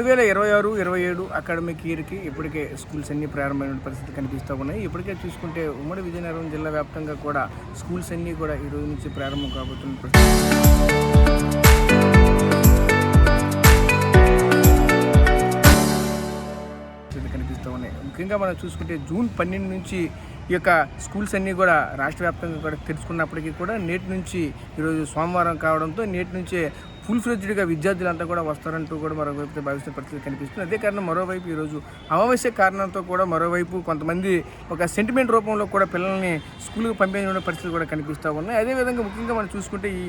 2026-27 academic ఇయర్కి ఇప్పటికే schools అన్నీ ప్రారంభమైన పరిస్థితి కనిపిస్తూ ఉన్నాయి. ఇప్పటికే చూసుకుంటే ఉమ్మడి విజయనగరం జిల్లా వ్యాప్తంగా కూడా స్కూల్స్ అన్నీ కూడా ఈ రోజు నుంచి ప్రారంభం కాబోతున్న కనిపిస్తూ ఉన్నాయి. ముఖ్యంగా మనం చూసుకుంటే జూన్ 12 నుంచి ఈ యొక్క స్కూల్స్ అన్నీ కూడా రాష్ట్ర వ్యాప్తంగా కూడా తెరుచుకున్నప్పటికీ కూడా నేటి నుంచి ఈరోజు సోమవారం కావడంతో నేటి నుంచే ఫుల్ ఫ్లెడ్జ్డ్గా విద్యార్థులంతా కూడా వస్తారంటూ కూడా మరోవైపు భావిస్తున్న పరిస్థితి కనిపిస్తుంది. అదే కారణం మరోవైపు ఈరోజు అమావాస్య కారణంతో కూడా మరోవైపు కొంతమంది ఒక సెంటిమెంట్ రూపంలో కూడా పిల్లల్ని స్కూల్కి పంపించిన పరిస్థితులు కూడా కనిపిస్తూ ఉన్నాయి. అదేవిధంగా ముఖ్యంగా మనం చూసుకుంటే ఈ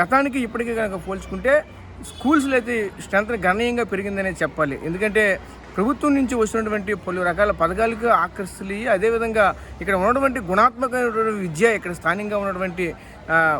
గతానికి ఇప్పటికీ కనుక పోల్చుకుంటే స్కూల్స్లో అయితే స్ట్రెంత్ గణనీయంగా పెరిగిందనే చెప్పాలి. ఎందుకంటే ప్రభుత్వం నుంచి వస్తున్నటువంటి పలు రకాల పథకాలకు ఆకర్షితులు, అదేవిధంగా ఇక్కడ ఉన్నటువంటి గుణాత్మకమైనటువంటి విద్య ఇక్కడ స్థానికంగా ఉన్నటువంటి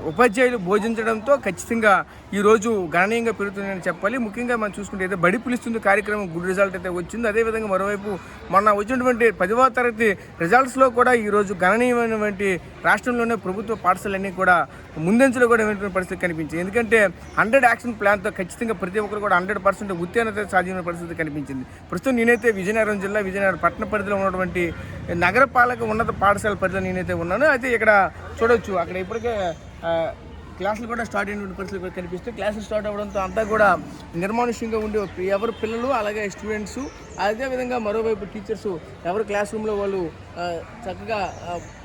ఉపాధ్యాయులు బోధించడంతో ఖచ్చితంగా ఈరోజు గణనీయంగా పెరుగుతుందని చెప్పాలి. ముఖ్యంగా మనం చూసుకుంటే అయితే బడి పిలుస్తుంది కార్యక్రమం గుడ్ రిజల్ట్ అయితే వచ్చింది. అదేవిధంగా మరోవైపు మొన్న వచ్చినటువంటి 10వ తరగతి రిజల్ట్స్లో కూడా ఈరోజు గణనీయమైనటువంటి రాష్ట్రంలోనే ప్రభుత్వ పాఠశాలన్నీ కూడా ముందంచెలో కూడా ఉన్నటువంటి పరిస్థితి కనిపించింది. ఎందుకంటే 100 యాక్షన్ ప్లాన్తో ఖచ్చితంగా ప్రతి ఒక్కరు కూడా 100% ఉత్తీర్ణత సాధించిన పరిస్థితి కనిపించింది. ప్రస్తుతం నేనైతే విజయనగరం జిల్లా విజయనగరం పట్టణ పరిధిలో ఉన్నటువంటి నగరపాలక ఉన్నత పాఠశాల పరిధిలో నేనైతే ఉన్నాను. అయితే ఇక్కడ చూడవచ్చు అక్కడ ఇప్పటికే క్లాసులు కూడా స్టార్ట్ అయినటువంటి పరిస్థితులు కూడా కనిపిస్తాయి. క్లాసులు స్టార్ట్ అవ్వడంతో అంతా కూడా నిర్మానుష్యంగా ఉండే ఎవరు పిల్లలు అలాగే స్టూడెంట్స్, అదేవిధంగా మరోవైపు టీచర్స్ ఎవరు క్లాస్ రూమ్లో వాళ్ళు చక్కగా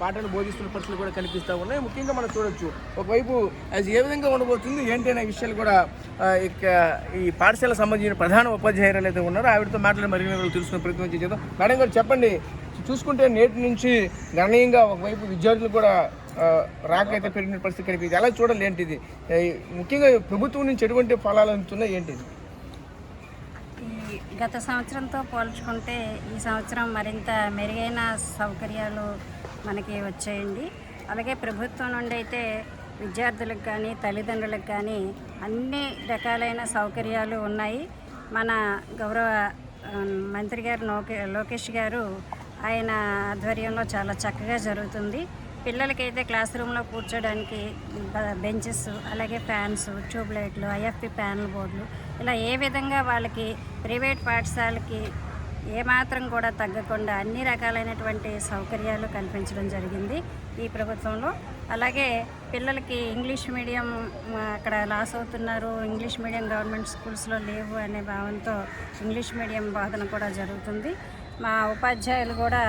పాఠాలు బోధిస్తున్న పరిస్థితులు కూడా కనిపిస్తూ ఉన్నాయి. ముఖ్యంగా మనం చూడొచ్చు ఒకవైపు అది ఏ విధంగా ఉండబోతుంది ఏంటి అనే విషయాలు కూడా ఈ పాఠశాలకు సంబంధించిన ప్రధాన ఉపాధ్యాయులు అయితే ఉన్నారో ఆవిడతో మాట్లాడి మరిన్ని తెలుసుకునే ప్రయత్నం చేద్దాం. మేడం గారు చెప్పండి, చూసుకుంటే నేటి నుంచి గణనీయంగా ఒకవైపు విద్యార్థులు కూడా రాకైతే పెరిగిన పరిస్థితి కనిపించింది. ఎలా చూడాలి ఏంటిది, ముఖ్యంగా ప్రభుత్వం నుంచి ఎటువంటి ఫలాలు అందుతున్నాయి ఏంటిది? ఈ గత సంవత్సరంతో పోల్చుకుంటే ఈ సంవత్సరం మరింత మెరుగైన సౌకర్యాలు మనకి వచ్చాయండి. అలాగే ప్రభుత్వం నుండి అయితే విద్యార్థులకు కానీ తల్లిదండ్రులకు కానీ అన్ని రకాలైన సౌకర్యాలు ఉన్నాయి. మన గౌరవ మంత్రి గారు లోకేష్ గారు ఆయన ఆధ్వర్యంలో చాలా చక్కగా జరుగుతుంది. పిల్లలకైతే క్లాస్ రూమ్లో కూర్చోడానికి బెంచెస్, అలాగే ఫ్యాన్స్, ట్యూబ్లైట్లు, ఐఎఫ్పి ప్యానల్ బోర్డులు, ఇలా ఏ విధంగా వాళ్ళకి ప్రైవేట్ పాఠశాలకి ఏమాత్రం కూడా తగ్గకుండా అన్ని రకాలైనటువంటి సౌకర్యాలు కల్పించడం జరిగింది ఈ ప్రభుత్వంలో. అలాగే పిల్లలకి ఇంగ్లీష్ మీడియం అక్కడ లాస్ అవుతున్నారు, ఇంగ్లీష్ మీడియం గవర్నమెంట్ స్కూల్స్లో లేవు అనే భావంతో ఇంగ్లీష్ మీడియం బోధన కూడా జరుగుతుంది. మా ఉపాధ్యాయులు కూడా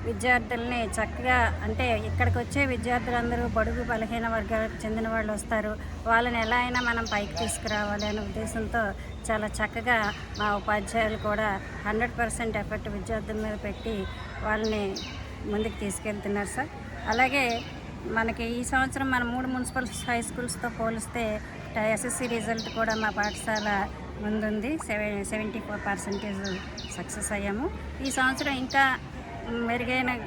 విద్యార్థుల్ని చక్కగా, అంటే ఇక్కడికి వచ్చే విద్యార్థులందరూ బడుగు బలహీన వర్గాలకు చెందిన వాళ్ళు వస్తారు, వాళ్ళని ఎలా అయినా మనం పైకి తీసుకురావాలి అనే ఉద్దేశంతో చాలా చక్కగా మా ఉపాధ్యాయులు కూడా 100% ఎఫర్ట్ విద్యార్థుల మీద పెట్టి వాళ్ళని ముందుకు తీసుకెళ్తున్నారు సార్. అలాగే మనకి ఈ సంవత్సరం మన 3 మున్సిపల్ హై స్కూల్స్తో పోలిస్తే ఎస్ఎస్సి రిజల్ట్ కూడా మా పాఠశాల ముందుంది. 74% సక్సెస్ అయ్యాము. ఈ సంవత్సరం ఇంకా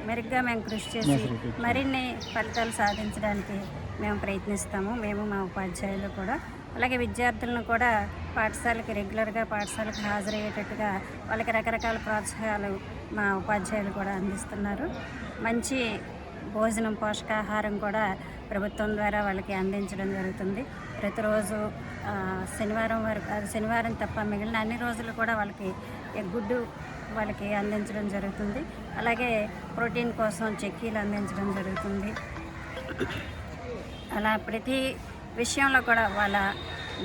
మెరుగ్గా మేము కృషి చేసి మరిన్ని ఫలితాలు సాధించడానికి మేము ప్రయత్నిస్తాము, మేము మా ఉపాధ్యాయులు కూడా. అలాగే విద్యార్థులను కూడా రెగ్యులర్గా పాఠశాలకు హాజరయ్యేటట్టుగా వాళ్ళకి రకరకాల ప్రోత్సాహాలు మా ఉపాధ్యాయులు కూడా అందిస్తున్నారు. మంచి భోజనం, పోషకాహారం కూడా ప్రభుత్వం ద్వారా వాళ్ళకి అందించడం జరుగుతుంది. ప్రతిరోజు శనివారం తప్ప మిగిలిన అన్ని రోజులు కూడా వాళ్ళకి గుడ్డు వాళ్ళకి అందించడం జరుగుతుంది. అలాగే ప్రోటీన్ కోసం చెక్కీలు అందించడం జరుగుతుంది. అలా ప్రతి విషయంలో కూడా వాళ్ళ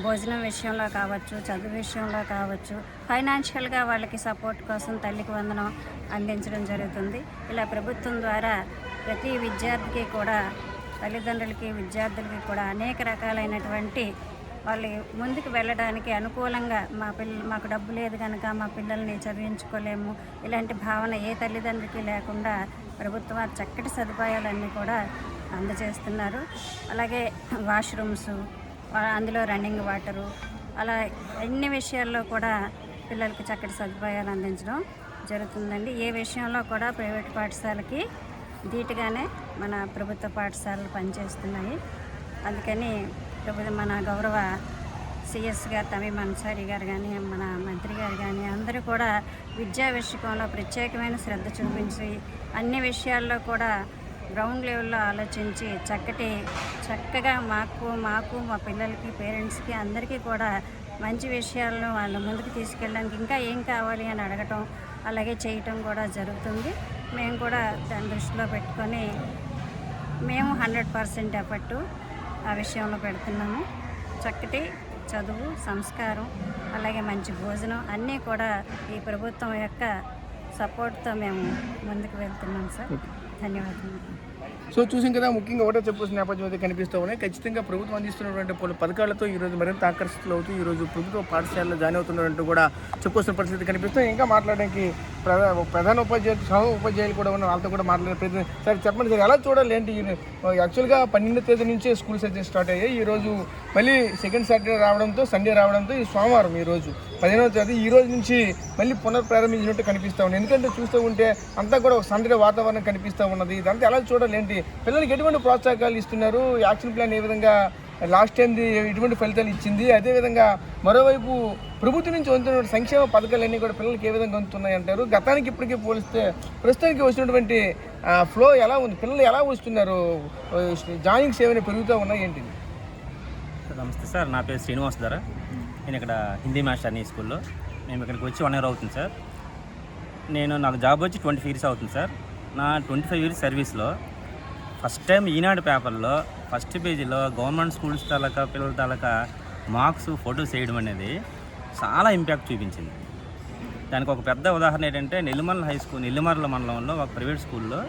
భోజనం విషయంలో కావచ్చు, చదువు విషయంలో కావచ్చు, ఫైనాన్షియల్గా వాళ్ళకి సపోర్ట్ కోసం తల్లికి వందనం అందించడం జరుగుతుంది. ఇలా ప్రభుత్వం ద్వారా ప్రతి విద్యార్థికి కూడా, తల్లిదండ్రులకి విద్యార్థులకి కూడా అనేక రకాలైనటువంటి వాళ్ళు ముందుకు వెళ్ళడానికి అనుకూలంగా మాకు డబ్బు లేదు కనుక మా పిల్లల్ని చదివించుకోలేము ఇలాంటి భావన ఏ తల్లిదండ్రులకి లేకుండా ప్రభుత్వం చక్కటి సదుపాయాలన్నీ కూడా అందజేస్తున్నారు. అలాగే వాష్రూమ్స్, అందులో రన్నింగ్ వాటరు, అలా అన్ని విషయాల్లో కూడా పిల్లలకి చక్కటి సదుపాయాలు అందించడం జరుగుతుందండి. ఏ విషయంలో కూడా ప్రైవేట్ పాఠశాలకి ధీటుగానే మన ప్రభుత్వ పాఠశాలలు పనిచేస్తున్నాయి. అందుకని మన గౌరవ సిఎస్ గారు తమీం అన్సారీ గారు కానీ, మన మంత్రి గారు కానీ అందరూ కూడా విద్యా విషయంలో ప్రత్యేకమైన శ్రద్ధ చూపించి అన్ని విషయాల్లో కూడా గ్రౌండ్ లెవెల్లో ఆలోచించి చక్కగా మాకు మా పిల్లలకి, పేరెంట్స్కి అందరికీ కూడా మంచి విషయాలను వాళ్ళ ముందుకు తీసుకెళ్ళడానికి ఇంకా ఏం కావాలి అని అడగటం అలాగే చేయటం కూడా జరుగుతుంది. మేము కూడా దాన్ని దృష్టిలో పెట్టుకొని మేము 100% ఎఫర్టు ఆ విషయంలో పెడుతున్నాము. చక్కటి చదువు, సంస్కారం, అలాగే మంచి భోజనం అన్నీ కూడా ఈ ప్రభుత్వం యొక్క సపోర్ట్తో మేము ముందుకు వెళ్తున్నాం సార్. ధన్యవాదాలు. సో చూసాం కదా, ముఖ్యంగా ఒకటే చెప్పాల్సిన నేపథ్యం అయితే కనిపిస్తూ ఉన్నాయి. ఖచ్చితంగా ప్రభుత్వం అందిస్తున్నటువంటి పలు పథకాలతో ఈరోజు మరింత ఆకర్షితులు అవుతూ ఈరోజు ప్రభుత్వ పాఠశాలలో జాయిన్ అవుతున్నారంటూ కూడా చెప్పుకోవాల్సిన పరిస్థితి కనిపిస్తుంది. ఇంకా మాట్లాడడానికి ప్రధాన ఉపాధ్యాయులు, సహ ఉపాధ్యాయులు కూడా ఉన్న వాళ్ళతో కూడా మాట్లాడే ప్రయత్నం. సరే చెప్పండి సార్, ఎలా చూడాలి ఏంటి? యాక్చువల్గా 12వ తేదీ నుంచే స్కూల్స్ అయితే స్టార్ట్ అయ్యాయి. ఈరోజు మళ్ళీ సెకండ్ సాటర్డే రావడంతో, సండే రావడంతో ఈ సోమవారం ఈరోజు 15వ తేదీ ఈ రోజు నుంచి మళ్ళీ పునఃప్రారంభించినట్టు కనిపిస్తూ ఉంది. ఎందుకంటే చూస్తూ ఉంటే అంతా కూడా ఒక సందడి వాతావరణం కనిపిస్తూ ఉన్నది. ఇదంతా ఎలా చూడాలి ఏంటి? పిల్లలకి ఎటువంటి ప్రోత్సాహకాలు ఇస్తున్నారు? యాక్షన్ ప్లాన్ ఏ విధంగా లాస్ట్ టైంది ఎటువంటి ఫలితాలు ఇచ్చింది? అదేవిధంగా మరోవైపు ప్రభుత్వం నుంచి అందుతున్న సంక్షేమ పథకాలన్నీ కూడా పిల్లలకి ఏ విధంగా అందుతున్నాయి అంటారు? గతానికి ఇప్పటికీ పోలిస్తే ప్రస్తుతానికి వచ్చినటువంటి ఫ్లో ఎలా ఉంది? పిల్లలు ఎలా వస్తున్నారు? జాయినింగ్స్ ఏమైనా పెరుగుతూ ఉన్నాయి ఏంటి? నమస్తే సార్, నా పేరు శ్రీనివాస్ ధర. నేను ఇక్కడ హిందీ మాస్టర్ని ఈ స్కూల్లో. మేము ఇక్కడికి వచ్చి 1 year అవుతుంది సార్. నాకు జాబ్ వచ్చి 25 years అవుతుంది సార్. నా 25 years సర్వీస్లో ఫస్ట్ టైం ఈనాడు పేపర్లో ఫస్ట్ పేజీలో గవర్నమెంట్ స్కూల్స్ తాలూకా పిల్లల తాలూకా మార్క్స్ ఫోటోస్ వేయడం అనేది చాలా ఇంపాక్ట్ చూపించింది. దానికి ఒక పెద్ద ఉదాహరణ ఏంటంటే నెల్లిమర్ల మండలంలో ఒక ప్రైవేట్ స్కూల్లో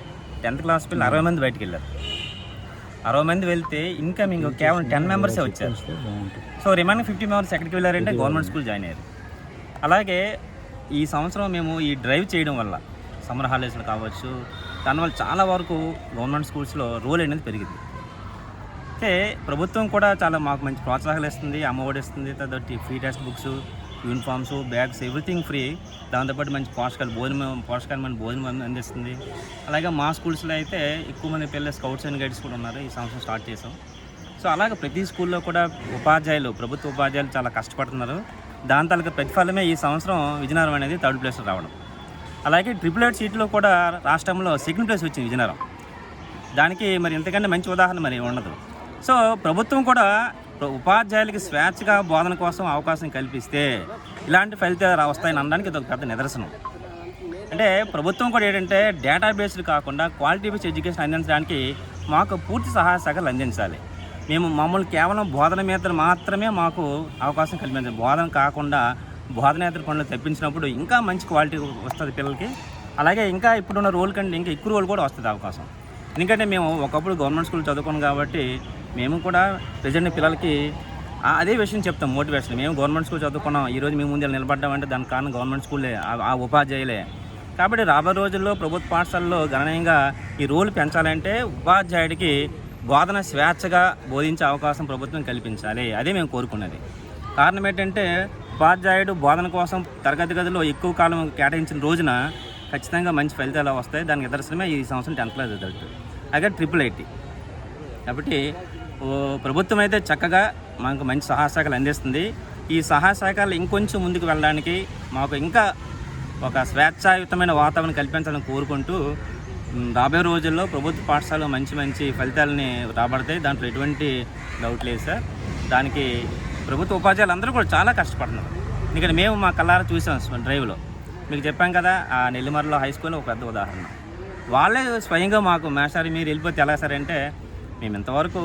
10th class పిల్లలు 60 మంది బయటికి వెళ్ళారు. 60 మంది వెళ్తే ఇన్కమింగ్ కేవలం 10 members వచ్చారు. సో రిమైనింగ్ 50 members ఎక్కడికి వెళ్ళారంటే గవర్నమెంట్ స్కూల్ జాయిన్ అయ్యారు. అలాగే ఈ సంవత్సరం మేము ఈ డ్రైవ్ చేయడం వల్ల సమ్మర్ హాలిడేస్లో కావచ్చు, దానివల్ల చాలా వరకు గవర్నమెంట్ స్కూల్స్లో రోల్ అనేది పెరిగింది. అయితే ప్రభుత్వం కూడా చాలా మాకు మంచి ప్రోత్సాహాలు ఇస్తుంది, అమ్మఒడి ఇస్తుంది, తర్వాత free text books, uniforms, bags, everything free. దాంతోపాటు మంచి పోషకాలమైన భోజనం అందిస్తుంది. అలాగే మా స్కూల్స్లో అయితే ఎక్కువ మంది పిల్లలు స్కౌట్స్ అండ్ గైడ్స్ కూడా ఉన్నారు. ఈ సంవత్సరం స్టార్ట్ చేసాం. సో అలాగే ప్రతి స్కూల్లో కూడా ప్రభుత్వ ఉపాధ్యాయులు చాలా కష్టపడుతున్నారు. దాని తాలూకా ప్రతిఫలమే ఈ సంవత్సరం విజయనగరం అనేది 3rd place రావడం. అలాగే 888 సీట్లో కూడా రాష్ట్రంలో 2nd place వచ్చింది విజయనగరం. దానికి మరి ఇంతకంటే మంచి ఉదాహరణ మరి ఉండదు. సో ప్రభుత్వం కూడా ఉపాధ్యాయులకి స్వేచ్ఛగా బోధన కోసం అవకాశం కల్పిస్తే ఇలాంటి ఫలితాలు వస్తాయని అనడానికి ఇది ఒక పెద్ద నిదర్శనం. అంటే ప్రభుత్వం కూడా ఏంటంటే డేటా బేస్డ్ కాకుండా క్వాలిటీ బేస్డ్ ఎడ్యుకేషన్ అందించడానికి మాకు పూర్తి సహాయ సహకారాలు అందించాలి. మమ్మల్ని కేవలం బోధన మీద మాత్రమే మాకు అవకాశం కల్పించాలి. బోధన కాకుండా బోధనేతర పనులు తప్పించినప్పుడు ఇంకా మంచి క్వాలిటీ వస్తుంది పిల్లలకి. అలాగే ఇంకా ఇప్పుడున్న రోల్ కంటే ఇంకా ఎక్కువ రోల్ కూడా వస్తుంది అవకాశం. ఎందుకంటే మేము ఒకప్పుడు గవర్నమెంట్ స్కూల్ చదువుకున్నాం కాబట్టి మేము కూడా ప్రజెంట్ పిల్లలకి అదే విషయం చెప్తాం, మోటివేషన్. మేము గవర్నమెంట్ స్కూల్ చదువుకున్నాం, ఈరోజు మేము ముందు నిలబడ్డామంటే దానికి కారణం గవర్నమెంట్ స్కూలే, ఆ ఉపాధ్యాయులే. కాబట్టి రాబోయే రోజుల్లో ప్రభుత్వ పాఠశాలలో గణనీయంగా ఈ రోల్ పెంచాలంటే ఉపాధ్యాయుడికి బోధన స్వేచ్ఛగా బోధించే అవకాశం ప్రభుత్వం కల్పించాలి. అదే మేము కోరుకున్నది. కారణం ఏంటంటే ఉపాధ్యాయుడు బోధన కోసం తరగతి గదిలో ఎక్కువ కాలం కేటాయించిన రోజున ఖచ్చితంగా మంచి ఫలితాలు వస్తాయి. దానికి నిదర్శనమే ఈ సంవత్సరం 10th class రిజల్ట్. అలాగే 888. కాబట్టి ప్రభుత్వం అయితే చక్కగా మనకు మంచి సహాయ సహకారాలు అందిస్తుంది. ఈ సహాయ సహకారాలు ఇంకొంచెం ముందుకు వెళ్ళడానికి మాకు ఇంకా ఒక స్వేచ్ఛాయుతమైన వాతావరణం కల్పించాలని కోరుకుంటూ రాబోయే రోజుల్లో ప్రభుత్వ పాఠశాలలో మంచి ఫలితాలని రాబడతాయి. దాంట్లో ఎటువంటి డౌట్ లేదు సార్. దానికి ప్రభుత్వ ఉపాధ్యాయులు అందరూ కూడా చాలా కష్టపడుతున్నారు. ఎందుకంటే మేము మా కళ్ళారా చూసాం డ్రైవ్లో. మీకు చెప్పాం కదా, ఆ నెల్లిమర్ల హై స్కూల్ ఒక పెద్ద ఉదాహరణ. వాళ్ళే స్వయంగా మాకు మేస్టారు మీరు వెళ్ళిపోతే ఎలా సార్ అంటే, మేము ఇంతవరకు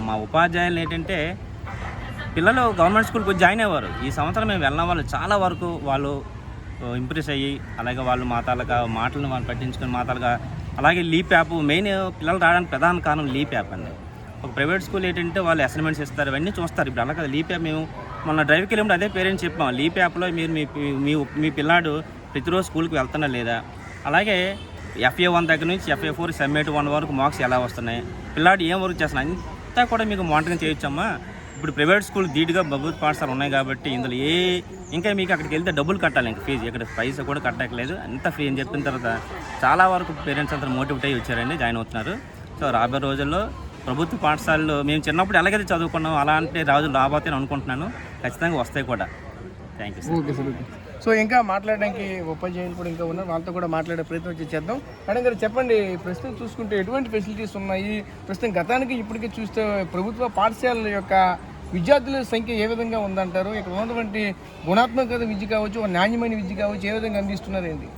మా ఉపాధ్యాయులు ఏంటంటే పిల్లలు గవర్నమెంట్ స్కూల్కి జాయిన్ అయ్యేవారు. ఈ సంవత్సరం మేము వెళ్ళిన వాళ్ళు చాలా వరకు వాళ్ళు ఇంప్రెస్ అయ్యి, అలాగే వాళ్ళు మాటలను వాళ్ళు పట్టించుకుని అలాగే లీప్ యాప్ మెయిన్ పిల్లలు రావడానికి ప్రధాన కారణం లీప్ యాప్ అండి. ఒక ప్రైవేట్ స్కూల్ ఏంటంటే వాళ్ళు అసైన్మెంట్స్ ఇస్తారు, ఇవన్నీ చూస్తారు. ఇప్పుడు అలా కదా లీప్ యాప్. మేము మొన్న డ్రైవ్కి వెళ్ళినప్పుడు అదే పేరెంట్స్ చెప్పాం, లీప్ యాప్లో మీరు మీ పిల్లాడు ప్రతిరోజు స్కూల్కి వెళ్తున్నా లేదా, అలాగే FA1 దగ్గర నుంచి FA4 సబ్మిట్ 1 వరకు మార్క్స్ ఎలా వస్తున్నాయి, పిల్లాడు ఏం వర్క్ చేస్తున్నాయి, అంతా కూడా మీకు మానిటరింగ్ చేయొచ్చమ్మా. ఇప్పుడు ప్రైవేట్ స్కూల్ ధీటుగా ప్రభుత్వ పాఠశాలలు ఉన్నాయి కాబట్టి ఇందులో ఇంకా మీకు అక్కడికి వెళ్తే డబ్బులు కట్టాలి, ఇంకా ఫీజు ఇక్కడ పైసా కూడా కట్టట్లేదు, అంతా ఫ్రీ అని చెప్పిన తర్వాత చాలా వరకు పేరెంట్స్ అంతా మోటివేట్ అయ్యి వచ్చారండి, జాయిన్ అవుతున్నారు. సో రాబోయే రోజుల్లో ప్రభుత్వ పాఠశాలలు మేము చిన్నప్పుడు ఎలాగైతే చదువుకున్నాం అలాంటి రోజులు రాబోతాయని అనుకుంటున్నాను. ఖచ్చితంగా వస్తాయి కూడా. Thank you sir. Okay sir. So ఇంకా మాట్లాడడానికి ఉపాధ్యాయులు కూడా ఇంకా ఉన్నారు, వాళ్ళతో కూడా మాట్లాడే ప్రయత్నం చేద్దాం. మేడం గారు చెప్పండి, ప్రస్తుతం చూసుకుంటే ఎటువంటి ఫెసిలిటీస్ ఉన్నాయి? ప్రస్తుతం గతానికి ఇప్పటికీ చూస్తే ప్రభుత్వ పాఠశాలల యొక్క విద్యార్థుల సంఖ్య ఏ విధంగా ఉందంటారు? ఇక్కడ ఉన్నటువంటి గుణాత్మక విద్య కావచ్చు, నాణ్యమైన విద్య కావచ్చు, ఏ విధంగా అందిస్తున్నారు ఏంటి?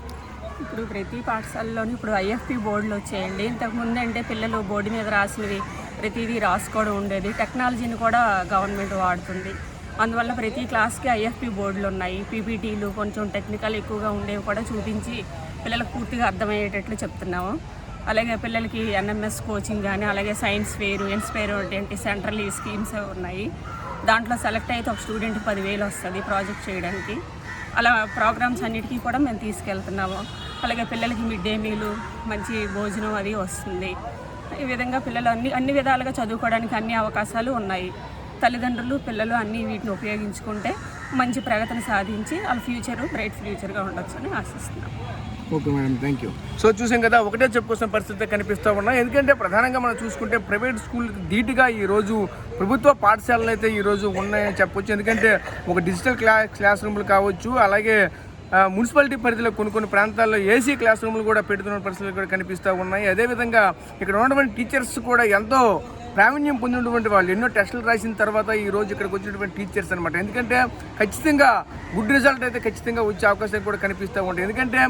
ఇప్పుడు ప్రతి పాఠశాలలోని ఇప్పుడు ఐఎఫ్పి బోర్డులు వచ్చాయండి. ఇంతకుముందు అంటే పిల్లలు బోర్డు మీద రాసినవి ప్రతిదీ రాసుకోవడం ఉండేది. టెక్నాలజీని కూడా గవర్నమెంట్ వాడుతుంది. అందువల్ల ప్రతి క్లాస్కి ఐఎఫ్పి బోర్డులు ఉన్నాయి. పీపీటీలు కొంచెం టెక్నికల్ ఎక్కువగా ఉండేవి కూడా చూపించి పిల్లలకు పూర్తిగా అర్థమయ్యేటట్లు చెప్తున్నాము. అలాగే పిల్లలకి ఎన్ఎంఎస్ కోచింగ్ కానీ, అలాగే సైన్స్ ఫేరు, ఇన్స్పైర్ వంటి సెంట్రల్ ఈ స్కీమ్స్ ఉన్నాయి. దాంట్లో సెలెక్ట్ అయితే ఒక స్టూడెంట్కి 10,000 వస్తుంది ప్రాజెక్ట్ చేయడానికి. అలా ప్రోగ్రామ్స్ అన్నిటికీ కూడా మేము తీసుకెళ్తున్నాము. అలాగే పిల్లలకి మిడ్ డే మీలు, మంచి భోజనం అది వస్తుంది. ఈ విధంగా పిల్లలు అన్ని విధాలుగా చదువుకోవడానికి అన్ని అవకాశాలు ఉన్నాయి. తల్లిదండ్రులు పిల్లలు అన్నీ వీటిని ఉపయోగించుకుంటే మంచి ప్రగతిని సాధించి వాళ్ళ ఫ్యూచర్ బ్రైట్ ఫ్యూచర్గా ఉండొచ్చు అని ఆశిస్తున్నాం. Okay madam, thank you. So చూసాం కదా, ఒకటే చెప్పుకోసం పరిస్థితి కనిపిస్తూ ఉన్నాయి. ఎందుకంటే ప్రధానంగా మనం చూసుకుంటే ప్రైవేట్ స్కూల్కి ధీటుగా ఈరోజు ప్రభుత్వ పాఠశాలలు అయితే ఈరోజు ఉన్నాయని చెప్పొచ్చు. ఎందుకంటే ఒక డిజిటల్ క్లాస్ రూమ్లు కావచ్చు, అలాగే మున్సిపాలిటీ పరిధిలో కొన్ని ప్రాంతాల్లో ఏసీ క్లాస్ రూమ్లు కూడా పెడుతున్న పరిస్థితులు కూడా కనిపిస్తూ ఉన్నాయి. అదేవిధంగా ఇక్కడ ఉన్నటువంటి టీచర్స్ కూడా ఎంతో ప్రావీణ్యం పొందినటువంటి వాళ్ళు, ఎన్నో టెస్టులు రాసిన తర్వాత ఈరోజు ఇక్కడికి వచ్చినటువంటి టీచర్స్ అనమాట. ఎందుకంటే ఖచ్చితంగా గుడ్ రిజల్ట్ అయితే ఖచ్చితంగా వచ్చే అవకాశం కూడా కనిపిస్తూ ఉంటాయి. ఎందుకంటే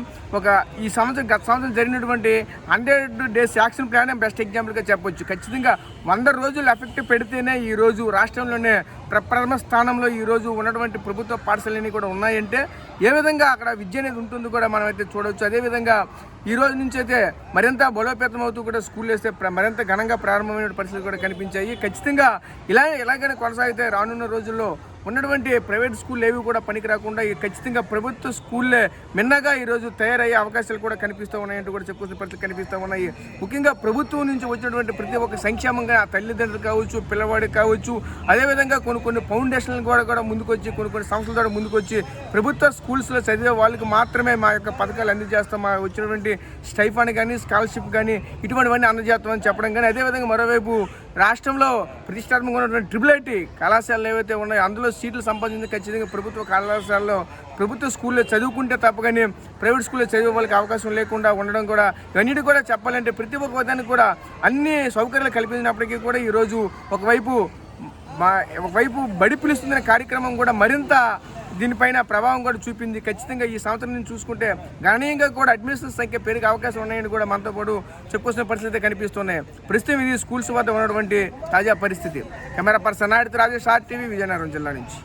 గత సంవత్సరం జరిగినటువంటి 100 days యాక్షన్ ప్లాన్ బెస్ట్ ఎగ్జాంపుల్గా చెప్పొచ్చు. ఖచ్చితంగా 100 రోజులు ఎఫెక్ట్ పెడితేనే ఈరోజు రాష్ట్రంలోనే ప్రథమ స్థానంలో ఈరోజు ఉన్నటువంటి ప్రభుత్వ పాఠశాలన్నీ కూడా ఉన్నాయంటే ఏ విధంగా అక్కడ విద్య అనేది ఉంటుందో కూడా మనం అయితే చూడవచ్చు. అదేవిధంగా ఈ రోజు నుంచి అయితే మరింత బలోపేతం అవుతూ కూడా స్కూల్ వేస్తే మరింత ఘనంగా ప్రారంభమైన పరిస్థితులు కూడా కనిపించాయి. ఖచ్చితంగా ఇలాగైనా కొనసాగితే రానున్న రోజుల్లో ఉన్నటువంటి ప్రైవేట్ స్కూల్ ఏవి కూడా పనికి రాకుండా ఖచ్చితంగా ప్రభుత్వ స్కూల్లే మిన్నగా ఈరోజు తయారయ్యే అవకాశాలు కూడా కనిపిస్తూ ఉన్నాయంటూ కూడా చెప్పుకునే పరిస్థితులు కనిపిస్తూ ఉన్నాయి. ముఖ్యంగా ప్రభుత్వం నుంచి వచ్చినటువంటి ప్రతి ఒక్క సంక్షేమంగా తల్లిదండ్రులు కావచ్చు, పిల్లవాడికి కావచ్చు, అదేవిధంగా కొన్ని ఫౌండేషన్లు కూడా ముందుకొచ్చి కొన్ని సంస్థల ద్వారా ముందుకొచ్చి ప్రభుత్వ స్కూల్స్లో చదివే వాళ్ళకి మాత్రమే మా యొక్క పథకాలు అందజేస్తాం, మా వచ్చినటువంటి స్టైఫండ్ కానీ, స్కాలర్షిప్ కానీ ఇటువంటివన్నీ అందజేస్తామని చెప్పడం కానీ, అదేవిధంగా మరోవైపు రాష్ట్రంలో ప్రతిష్టాత్మకంగా ఉన్నటువంటి IIIT కళాశాలలు ఏవైతే ఉన్నాయో అందులో సీట్లు సంపాదించి ఖచ్చితంగా ప్రభుత్వ కళాశాలలో ప్రభుత్వ స్కూల్లో చదువుకుంటే తప్ప కానీ ప్రైవేట్ స్కూల్లో చదివే వాళ్ళకి అవకాశం లేకుండా ఉండడం కూడా ఇవన్నిటి కూడా చెప్పాలంటే ప్రతి ఒక్క దానికి కూడా అన్ని సౌకర్యాలు కల్పించినప్పటికీ కూడా ఈరోజు ఒకవైపు బడి పిలుస్తున్న కార్యక్రమం కూడా మరింత దీనిపైన ప్రభావం కూడా చూపింది. ఖచ్చితంగా ఈ సంవత్సరం నుంచి చూసుకుంటే గణనీయంగా కూడా అడ్మిషన్ సంఖ్య పెరిగే అవకాశం ఉన్నాయని కూడా మనతో పాటు చెప్పుకొస్తున్న పరిస్థితి కనిపిస్తున్నాయి. ప్రస్తుతం ఇది స్కూల్స్ వద్ద ఉన్నటువంటి తాజా పరిస్థితి. కెమెరా పర్సన్ నాయుడుతో రాజేష్, RTV, విజయనగరం జిల్లా నుంచి.